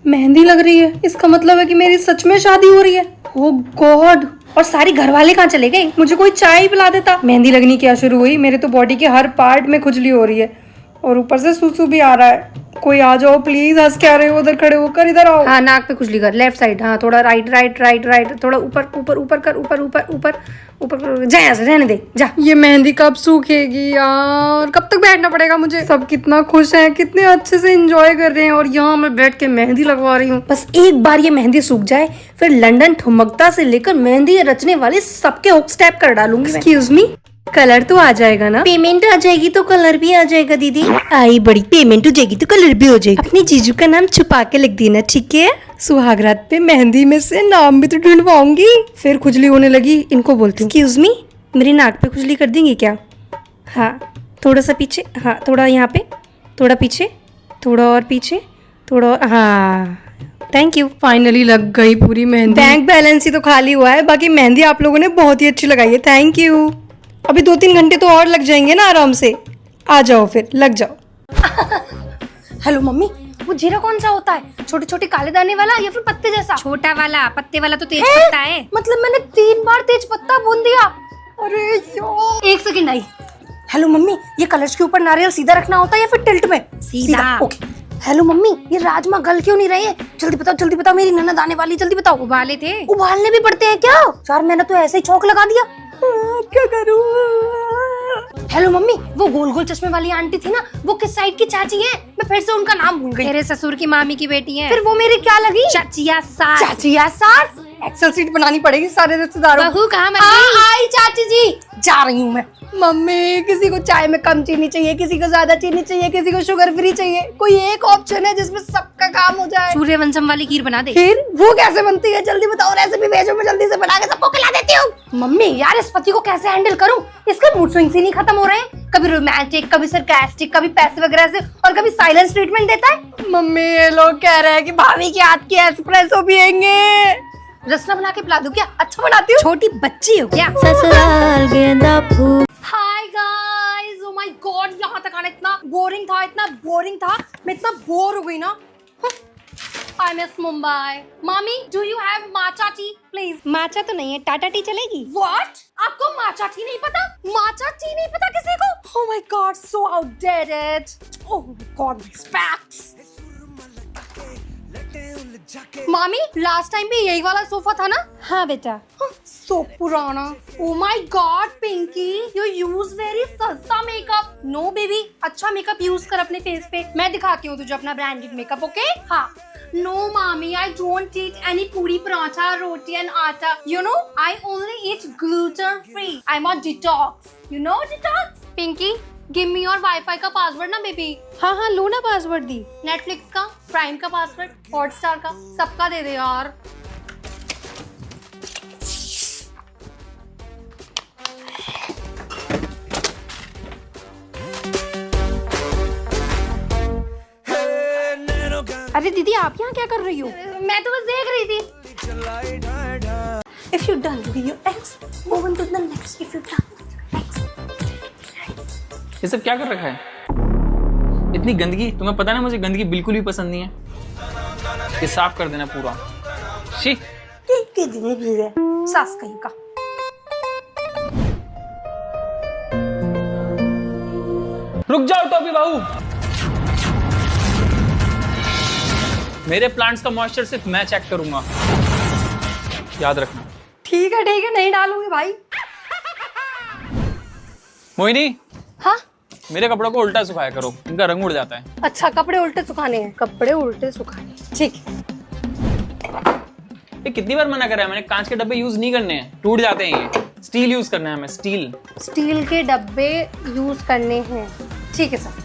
मेहंदी लग रही है, इसका मतलब है कि मेरी सच में शादी हो रही है। ओह गॉड, और सारे घर वाले कहाँ चले गए? मुझे कोई चाय ही पिला देता। मेहंदी लगनी क्या शुरू हुई, मेरे तो बॉडी के हर पार्ट में खुजली हो रही है और ऊपर से सुसु भी आ रहा है। कोई आ जाओ प्लीज, हंस क्या रहे हो, उधर खड़े होकर इधर आओ। हाँ, नाक पे खुजली कर, लेफ्ट साइड, हाँ थोड़ा राइट राइट राइट राइट, थोड़ा ऊपर ऊपर ऊपर कर, ऊपर ऊपर ऊपर ऊपर, जा यहाँ से, रहने दे जा। ये मेहंदी कब सूखेगी यार, कब तक बैठना पड़ेगा मुझे? सब कितना खुश हैं, कितने अच्छे से एंजॉय कर रहे हैं और यहाँ मैं बैठ के मेहंदी लगवा रही हूँ। बस एक बार ये मेहंदी सूख जाए, फिर लंदन ठुमकता से लेकर मेहंदी रचने वाले सबके हुक स्टेप कर डालूंगी। एक्सक्यूज मी, कलर तो आ जाएगा ना? पेमेंट आ जाएगी तो कलर भी आ जाएगा दीदी। आई बड़ी, पेमेंट हो जाएगी तो कलर भी हो जाएगा। अपने जीजू का नाम छुपा के लिख देना, ठीक है? सुहागरात पे मेहंदी में से नाम भी तो ढूंढवाऊंगी। फिर खुजली होने लगी, इनको बोलती हूँ एक्सक्यूज मी, मेरी नाक पे खुजली कर देंगी क्या? हाँ थोड़ा सा पीछे, हाँ थोड़ा यहाँ पे, थोड़ा पीछे, थोड़ा और पीछे, थोड़ा और, हाँ थैंक यू। फाइनली लग गई पूरी मेहंदी। बैंक बैलेंस ही तो खाली हुआ है, बाकी मेहंदी आप लोगों ने बहुत ही अच्छी लगाई है, थैंक यू। अभी 2-3 घंटे तो और लग जाएंगे ना आराम से। आ जाओ फिर, लग जाओ। हेलो मम्मी, वो जीरा कौन सा होता है? छोटे छोटे काले दाने वाला या फिर पत्ते जैसा? छोटा वाला, पत्ते वाला तो तेज पत्ता है। मतलब मैंने 3 बार तेज पत्ता भून दिया। अरे यार, 1 सेकंड आई। हेलो मम्मी, ये कलश के ऊपर नारियल सीधा रखना होता है या फिर टिल्ट में? सीधा। ओके। हेलो मम्मी, ये राजमा गल क्यों नहीं रहे? जल्दी बताओ, मेरी ननद आने वाली, जल्दी बताओ। उबाले थे। उबालने भी पड़ते हैं क्या? यार मैंने तो ऐसे ही चौक लगा दिया, क्या करूं? हेलो मम्मी, वो गोल गोल चश्मे वाली आंटी थी ना, वो किस साइड की चाची है? मैं फिर से उनका नाम भूल गई। तेरे ससुर की मामी की बेटी है। फिर वो मेरी क्या लगी? चाचिया सास। चाचिया सास। एक्सेल सीट बनानी पड़ेगी सारे रिश्तेदारों। बहू कहाँ मर गई? आई चाची जी, जा रही हूँ मैं। मम्मी, किसी को चाय में कम चीनी चाहिए, किसी को ज्यादा चीनी चाहिए, किसी को शुगर फ्री चाहिए। कोई एक ऑप्शन है जिसमें सबका काम हो जाए? सूर्यवंशम वाली खीर बना दे। खीर? वो कैसे बनती है? जल्दी बताओ, रेसिपी भेजो, मैं जल्दी से बना के सबको खिला देती हूँ। मम्मी यार, इस पति को कैसे हैंडल करूँ? इसके मूड स्विंग्स ही नहीं खत्म हो रहे हैं। कभी रोमांटिक, कभी सरकास्टिक, कभी पैसिव अग्रेसिव और कभी साइलेंस ट्रीटमेंट देता है। मम्मी, ये लोग कह रहे हैं कि भाभी के हाथ की एस्प्रेसो पियेंगे। रसना बना के पिला दूं क्या? अच्छा बनाती हूँ। छोटी बच्ची हो क्या? ससुराल गेंदा फूल। Hi guys, oh my God, यहाँ तक आना इतना बोरिंग था, मैं इतना बोर हो गई ना। I miss Mumbai. Mommy, do you have matcha tea, please? माचा तो नहीं है, टाटा टी चलेगी। What? आपको matcha tea नहीं पता? Matcha tea नहीं पता किसी को? Oh my God, so outdated. Oh my God, respect. मामी, लास्ट टाइम भी यही वाला सोफा था ना? हाँ बेटा। सो पुराना। Oh my God, Pinky, you use very सस्ता मेकअप। No baby, अच्छा मेकअप यूज कर अपने फेस पे। मैं दिखाती हूँ तुझे अपना ब्रांडेड मेकअप, ओके? हाँ। No mommy, I don't eat any puri paratha, roti and atta. You know, I only eat gluten free. I'm on detox. You know detox? Pinky, give me your Wi-Fi का password ना baby. हाँ हाँ, लो ना password दी। Netflix का, prime का password, Hotstar का, सबका दे दे यार। अरे दीदी, आप यहाँ क्या कर रही हो? मैं तो बस देख रही थी। If you're done with your ex, move on to the next. If you're done with your ex. ये सब क्या कर रखा है? इतनी गंदगी, तुम्हें पता है ना मुझे गंदगी बिल्कुल भी पसंद नहीं है। ये साफ कर देना पूरा। शी। सास कहीं का। रुक जाओ टोपी बहू। मेरे प्लांट्स का मॉइस्चर सिर्फ मैं चेक करूंगा, याद रखना। ठीक है, नहीं डालूंगी भाई। मोहिनी, हाँ? मेरे कपड़ों को उल्टा सुखाया करो, इनका रंग उड़ जाता है। अच्छा, कपड़े उल्टे सुखाने हैं, ठीक है। ये कितनी बार मना करा है मैंने, कांच के डब्बे यूज नहीं करने हैं, टूट जाते हैं। ये स्टील यूज करना है हमें, स्टील के डब्बे यूज करने हैं, ठीक है सर।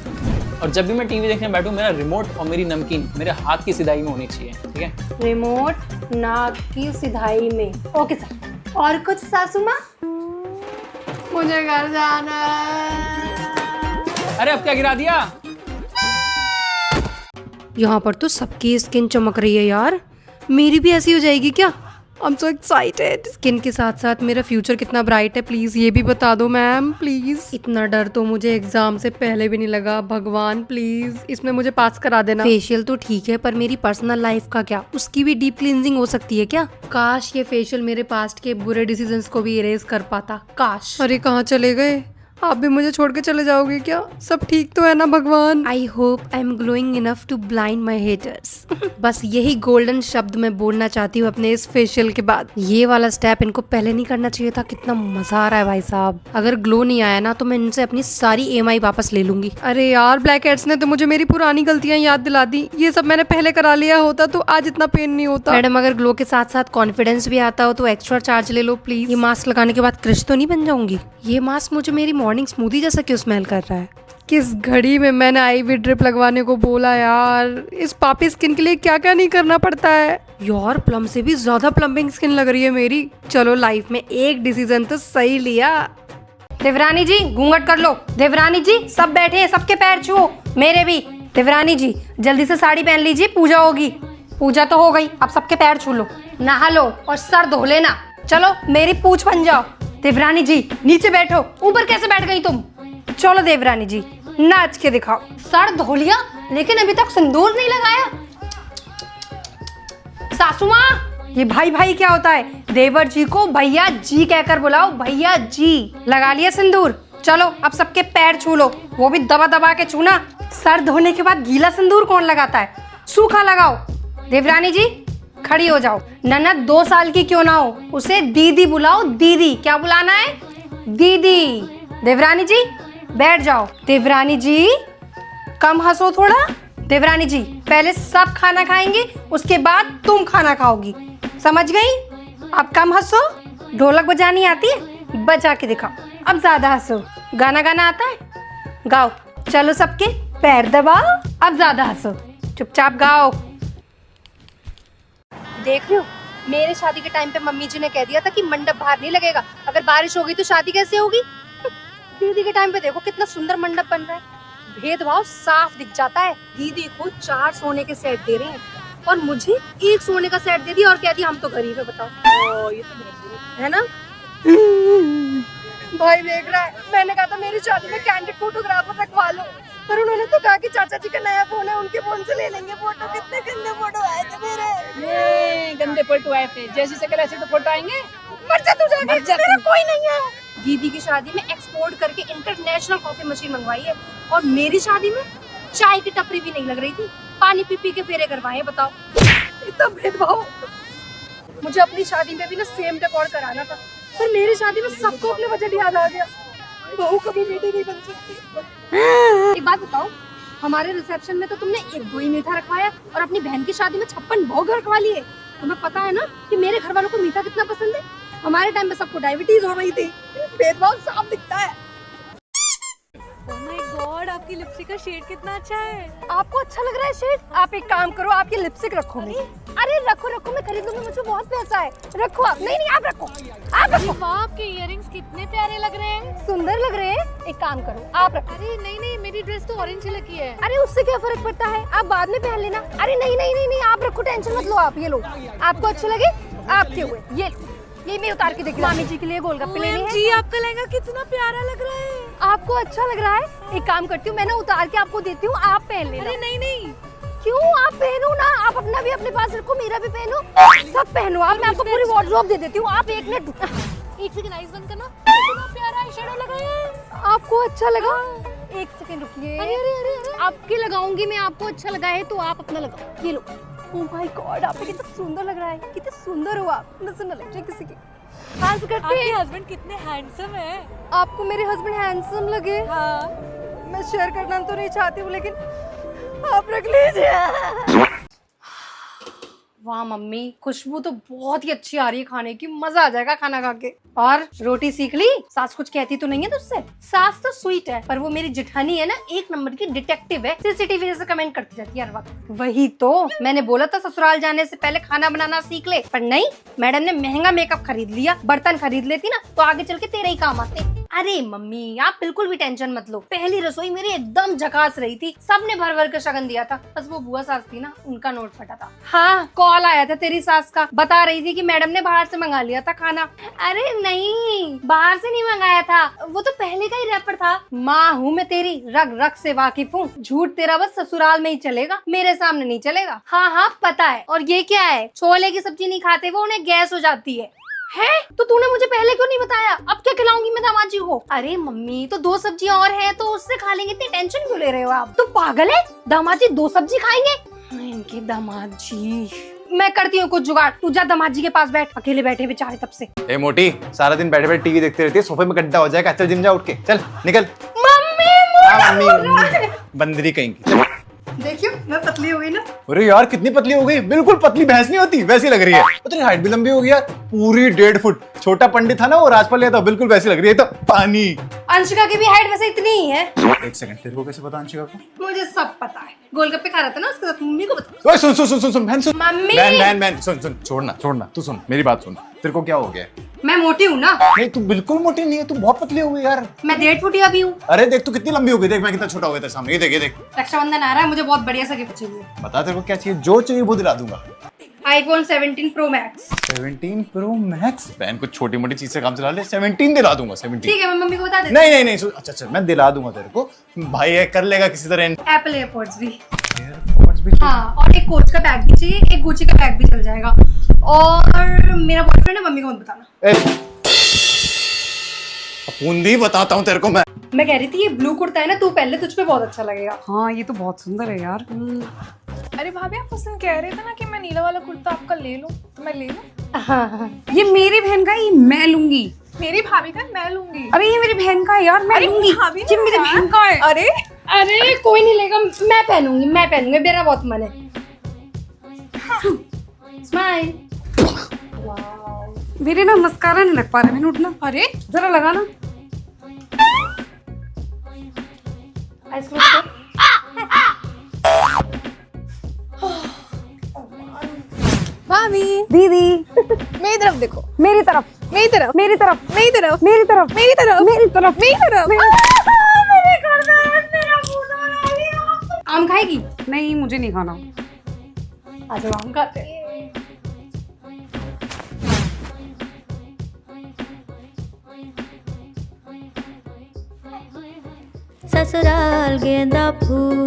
और जब भी मैं टीवी देखने बैठूं, मेरा रिमोट और मेरी नमकीन मेरे हाथ की सिधाई में होनी चाहिए, ठीक है? रिमोट नाक की सिधाई में, ओके सर। और कुछ सासू माँ? मुझे घर जाना है। अरे अब क्या गिरा दिया? यहाँ पर तो सबकी स्किन चमक रही है यार, मेरी भी ऐसी हो जाएगी क्या? I'm so excited. स्किन के साथ साथ मेरा फ्यूचर कितना ब्राइट है, प्लीज ये भी बता दो मैम, प्लीज। इतना डर तो मुझे एग्जाम से पहले भी नहीं लगा, भगवान प्लीज इसमें मुझे पास करा देना। फेशियल तो ठीक है, पर मेरी पर्सनल लाइफ का क्या, उसकी भी डीप क्लींजिंग हो सकती है क्या? काश ये फेशियल मेरे पास्ट के बुरे डिसीजंस को भी इरेज कर पाता, काश। अरे कहाँ चले गए? आप भी मुझे छोड़ के चले जाओगे क्या? सब ठीक तो है ना भगवान? I hope I am glowing enough to blind my haters. बस यही गोल्डन शब्द मैं बोलना चाहती हूँ अपने इस फेशियल के बाद। ये वाला स्टेप इनको पहले नहीं करना चाहिए था। कितना मजा आ रहा है भाई साहब। अगर ग्लो नहीं आया ना तो मैं इनसे अपनी सारी EMI वापस ले लूंगी। अरे यार ब्लैक हेड्स ने तो मुझे मेरी पुरानी गलतियां याद दिला दी। ये सब मैंने पहले करा लिया होता तो आज इतना पेन नहीं होता। मैडम अगर ग्लो के साथ साथ कॉन्फिडेंस भी आता हो तो एक्स्ट्रा चार्ज ले लो प्लीज। ये मास्क लगाने के बाद क्रिश तो नहीं बन जाऊंगी? ये मास्क मुझे मेरी मॉर्निंग स्मूदी जैसा क्यों स्मेल कर रहा है? किस घड़ी में मैंने IV ड्रिप लगवाने को बोला यार। इस पापी स्किन के लिए क्या क्या नहीं करना पड़ता है यार। प्लम से भी ज्यादा प्लम्बिंग स्किन लग रही है मेरी। चलो लाइफ में एक डिसीजन तो सही लिया। देवरानी जी घूंघट कर लो। देवरानी जी सब बैठे हैं, सबके पैर छुओ, मेरे भी। देवरानी जी जल्दी से साड़ी पहन लीजिए, पूजा होगी। पूजा तो हो गई, अब सबके पैर छू लो, नहा लो और सर धो लेना। चलो मेरी पूछ बन जाओ। देवरानी जी नीचे बैठो। ऊपर कैसे बैठ गई तुम? चलो देवरानी जी नाच के दिखाओ। सर धो लिया लेकिन अभी तक सिंदूर नहीं लगाया। सासू माँ ये भाई भाई क्या होता है? देवर जी को भैया जी कहकर बुलाओ, भैया जी। लगा लिया सिंदूर? चलो अब सबके पैर छू लो, वो भी दबा दबा के छूना। सर धोने के बाद गीला सिंदूर कौन लगाता है? सूखा लगाओ। देवरानी जी खड़ी हो जाओ। ननद 2 साल की क्यों ना हो, उसे दीदी बुलाओ, दीदी। क्या बुलाना है? दीदी। देवरानी जी बैठ जाओ। देवरानी जी कम हंसो थोड़ा। देवरानी जी पहले सब खाना खाएंगे, उसके बाद तुम खाना खाओगी, समझ गई? अब कम हंसो। ढोलक बजानी आती है? बजा के दिखाओ। अब ज्यादा हंसो। गाना गाना आता है? गाओ। चलो सबके पैर दबाओ, अब ज्यादा हंसो, चुपचाप गाओ। देख रहे हो मेरे शादी के टाइम पे मम्मी जी ने कह दिया था कि मंडप बाहर नहीं लगेगा, अगर बारिश होगी तो शादी कैसे होगी? दीदी के टाइम पे देखो कितना सुंदर मंडप बन रहा है। भेदभाव साफ दिख जाता है। दीदी को 4 सोने के सेट दे रहे हैं और मुझे 1 सोने का सेट दे दिया और कह दिया हम तो गरीब है। बताओ ये तो है ना? भाई देख रहा है, मैंने कहा था मेरी शादी में कैंडिड फोटोग्राफर रखवा लो, पर उन्होंने तो कहा कि चाचा जी का नया फोन है, उनके फोन से ले लेंगे फोटो। कितने गंदे फोटो आए थे मेरे। ये गंदे फोटो आए थे, जैसी शक्ल ऐसे तो फोटो आएंगे। मर जा तू जाके, मेरा कोई नहीं है। दीदी की शादी में एक्सपोर्ट करके इंटरनेशनल कॉफी मशीन मंगवाई है और मेरी शादी में चाय की टपरी भी नहीं लग रही थी, पानी पी पी के फेरे करवाए। बताओ इतना भेदभाव। मुझे अपनी शादी में भी ना सेम डेकोर कराना था, पर मेरी शादी में सबको अपने बजट याद आ गया। बहू कभी मीठी नहीं बन सकती। एक बात बताओ, हमारे रिसेप्शन में तो तुमने 1-2 ही मीठा रखवाया और अपनी बहन की शादी में 56 भोग रखवा लिए। तुम्हें पता है ना कि मेरे घर वालों को मीठा कितना पसंद है? हमारे टाइम में सबको डायबिटीज हो रही थी। भेदभाव साफ दिखता है। ओह माय गॉड, आपकी लिपस्टिक का शेड कितना अच्छा है। आपको अच्छा लग रहा है शेड? आप एक काम करो, आपकी लिपस्टिक रखो। अरे रखो रखो, मैं खरीद लूंगी, मुझे बहुत पैसा है। रखो आप। नहीं नहीं आप रखो, आप रखो। वाह, आपके इयररिंग्स कितने प्यारे लग रहे हैं। सुंदर लग रहे हैं। एक काम करो आप रखो। अरे नहीं नहीं, मेरी ड्रेस तो ऑरेंज ही लगी है। अरे उससे क्या फर्क पड़ता है, आप बाद में पहन लेना। अरे नहीं नहीं नहीं नहीं आप रखो, टेंशन मत लो। आप ये लो, आपको अच्छे लगे आपके हुए। ये मैं उतार के देखी, मामी जी के लिए गोलगप्पे लेने हैं। जी आपका लहंगा कितना प्यारा लग रहा है। आपको अच्छा लग रहा है? एक काम करती हूँ, मैं ना उतार के आपको देती हूँ, आप पहन लेना। अरे नहीं नहीं, क्यों? आप पहनो ना, आप अपना भी अपने पास रखो, मेरा भी पहनो, सब पहनो आप। मैं आपको पूरी वार्डरोब दे देती हूँ। आप 1 मिनट। एक सेकंड आइज बंद करना। कितना प्यारा आई शेडो लगा है। आपको अच्छा लगा? 1 सेकंड रुकिए। अरे अरे अरे, आपके लगाऊंगी मैं, आपको अच्छा लगा है तो आप अपना लगाओ। ये लो। ओह माय गॉड, आप पे कितना सुंदर लग रहा है। कितने सुंदर हो आप, नजर न लग जाए किसी की। डांस करते आपके हैं। हस्बैंड कितने हैंडसम है। आपको मेरे हस्बैंड हैंडसम लगे? हाँ। मैं शेयर करना तो नहीं चाहती हूँ लेकिन आप रख लीजिए। वाह मम्मी, खुशबू तो बहुत ही अच्छी आ रही है खाने की, मजा आ जाएगा खाना खा के। और रोटी सीख ली? सास कुछ कहती तो नहीं है तुझसे? सास तो स्वीट है, पर वो मेरी जेठानी है ना, 1 नंबर की डिटेक्टिव है। CCTV से कमेंट करती रहती है हर वक्त। वही तो मैंने बोला था ससुराल जाने से पहले खाना बनाना सीख ले, पर नहीं, मैडम ने महंगा मेकअप खरीद लिया। बर्तन खरीद लेती ना तो आगे चल के तेरे ही काम आते। अरे मम्मी आप बिल्कुल भी टेंशन मत लो, पहली रसोई मेरी एकदम झकास रही थी, सबने भर भर के शगन दिया था, बस वो बुआ सास थी ना, उनका नोट फटा था। हाँ कॉल आया था तेरी सास का, बता रही थी कि मैडम ने बाहर से मंगा लिया था खाना। अरे नहीं बाहर से नहीं मंगाया था, वो तो पहले का ही रैपर था। माँ हूँ मैं तेरी, रग रग से वाकिफ हूँ, झूठ तेरा बस ससुराल में ही चलेगा, मेरे सामने नहीं चलेगा। हाँ हाँ पता है। और ये क्या है, छोले की सब्जी नहीं खाते वो, उन्हें गैस हो जाती है। तो तूने मुझे पहले क्यों नहीं बताया? अब क्या खिलाऊंगी मैं दामाजी को? अरे मम्मी तो 2 सब्जियां और हैं तो उससे खा लेंगे, इतनी टेंशन क्यों ले रहे हो आप? तो पागल है, दामाजी 2 सब्जी खाएंगे? इनके दामाजी, मैं करती हूँ कुछ जुगाड़, तू जा दामाजी के पास बैठ, अकेले बैठे बेचारे तब से। ए मोटी, सारा दिन बैठे बैठे टीवी देखते रहती है, सोफे में गड्ढा हो जाएगा, चल जिम जा उठ के, चल निकल। मम्मी बंदरी कहीं की। देखियो मैं पतली हो गई ना। अरे यार कितनी पतली हो गई, बिल्कुल पतली भैंस नहीं होती वैसी लग रही है। तेरी हाइट भी लंबी हो गई यार, पूरी 1.5 फुट। छोटा पंडित था ना वो राजपाल लिया था, बिल्कुल वैसी लग रही है। तो पानी। अंशिका की भी हाइट वैसे इतनी ही है। एक सेकंड, तेरे को कैसे पता अंशिका को? मुझे सब पता है, गोलगप्पे खा रहा था ना उसके साथ, मम्मी को बता। ओए सुन सुन सुन सुन सुन बहन सुन। मम्मी। बहन सुन सुन, छोड़ना तू सुन मेरी बात सुन। तेरे को क्या हो गया? मैं मोटी हूँ ना। नहीं तू बिल्कुल मोटी नहीं है, तू बहुत पतली हो गई यार। मैं 1.5 फुट अभी हूँ। अरे देख तू कितनी लंबी हो गई, देख मैं कितना छोटा हो गया तेरे सामने। ये देख रक्षाबंधन आ रहा है, मुझे बहुत बढ़िया सा गिफ्ट चाहिए। बता तेरे को क्या चाहिए, जो चाहिए वो दिला दूंगा। iPhone 17 Pro Max। 17 Pro Max? बहन कुछ छोटी मोटी चीज से काम चला ले, 17 दिला दूंगा। 17 ठीक है मैं मम्मी को बता देती नहीं अच्छा मैं दिला दूंगा तेरे को, भाई है कर लेगा किसी तरह। हूँ। Apple AirPods भी। एयरपोर्ट्स भी हाँ और एक कोच का बैग भी चाहिए, एक गुची का बैग भी चल जाएगा। और मेरा बॉयफ्रेंड है, मम्मी को मत बताना। बूंदी बताता हूँ तेरे को मैं कह रही थी ये ब्लू कुर्ता है ना, तू पहले, तुझ पे बहुत अच्छा लगेगा। हाँ ये तो बहुत सुंदर है यार। अरे भाभी आप उस दिन कह रहे थे ना कि मैं नीला वाला कुर्ता आपका ले लूं, तो मैं ले लूं? हाँ ये मेरी बहन का, ये मैं लूंगी। मेरी भाभी का मैं लूंगी। अरे ये मेरी बहन का है यार, मैं लूंगी। भाभी ये मेरी बहन का है। अरे अरे कोई नहीं लेगा, मैं पहनूंगी मेरा बहुत मन है। स्माइल। मेरे ना मस्कारा नहीं लग पा रहा, मैंने उठना। अरे जरा लगाना। आइसक्रीम भाभी दीदी मेरी तरफ देखो, मेरी तरफ, मेरी तरफ, मेरी तरफ, मेरी तरफ, मेरी तरफ, मेरी तरफ, मेरी तरफ, मेरी तरफ। आम खाएगी? नहीं मुझे नहीं खाना। आज हम आम खाते हैं। ससुराल गेंदा फूल।